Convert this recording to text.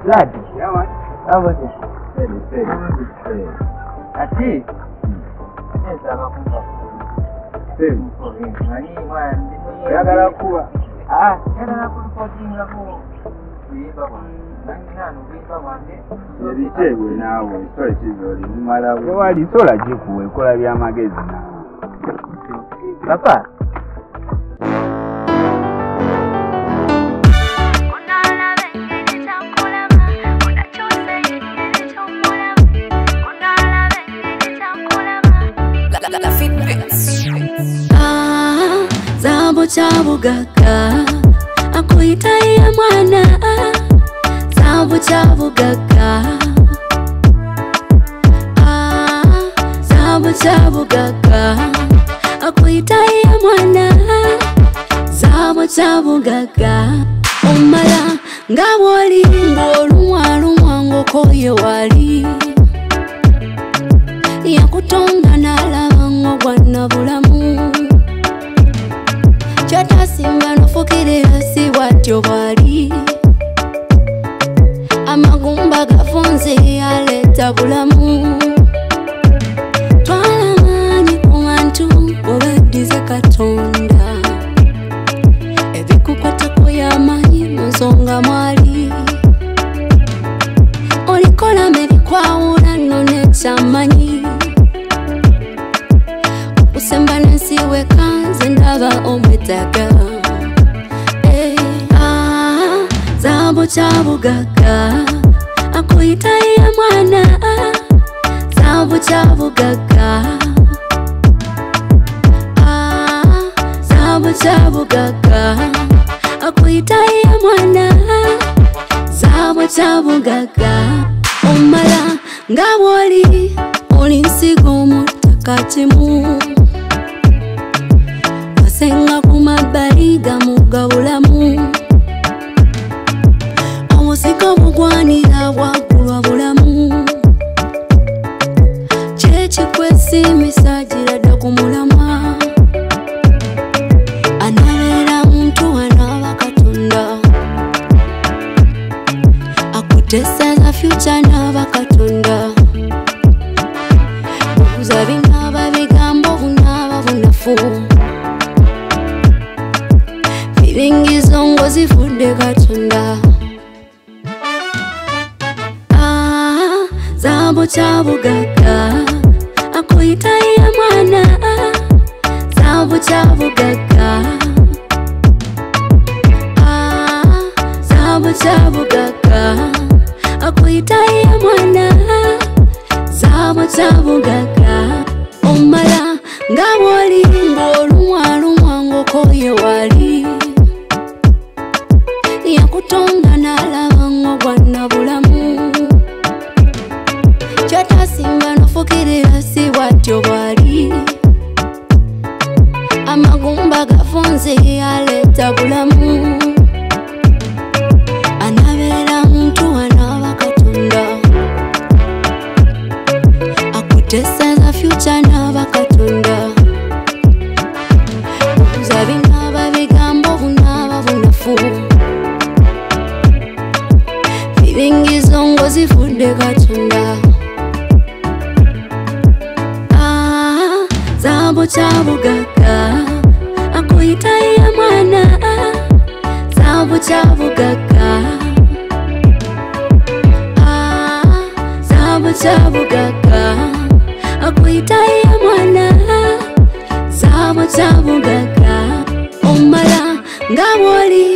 Lad. Yeah, man. How was it? Steady. Ati? Yes, I'm a kumpa. Same. Nani man, Yagala kuwa. Yagala kuwa ko. Kuimba bwana. Nani nani kuimba bwana? Yalichegwe nawe, story chizoli mumala we. Wali sola jiku ekola bya magezi na. Papa. Zambo chabugaka akuita ya mwana. Zambo chabugaka Zambo chabugaka akuita ya mwana. Zambo chabugaka omala ngaboli ngolumwa ngokoye wali yakutonda nalaba ngobwana bulamu. Chatasimba nofukirira si watyo bwali. Amagumba gafunze aleta bulamu. Twalamanyi ku bantu obaddize Katonda. Ebikukwatako y'amanyi mu nsonga mwali. Olikola mebikwawula nno n'ekyamanyi. Okusemba n'ensi wekanze ndaba omwetaga. Zambo chabugaka akuita ya mwana. Zambo chabugaka Zambo chabugaka akuita ya mwana. Zambo chabugaka omala ngaboli olinsigo mutakatimu. Wasenga kumabali gamugabulamu. Omusika bugwanira bwagulwa bulamu. Kyekikwesiimisa girada ku mulamwa. Anabeera muntu anaaba Katonda. Akutesa za future naaba Katonda. Buguza binaaba bigambo bunaaba bunafu. Biringizo ngozifudde Katonda. Zambo chabugaka akuita ya mwana. Zambo chabugaka Zambo chabugaka akuita ya mwana. Zambo chabugaka omala ngaboli ngolumwa ngokoye wali. Yakutonda nalaba ngobwana bulamu. Chatasimba nofukirira si watyo bwali. Amagumba gafunze aleta bulamu. Anabeera muntu anaaba Katonda. Akutesa za future naaba Katonda. Buguza binaaba bigambo bunaaba bunafu. Biringizo ngozifudde Katonda. Zambo chabugaka akuita ya mwana. Zambo chabugaka Zambo chabugaka akuita ya mwana. Zambo chabugaka omala ngaboli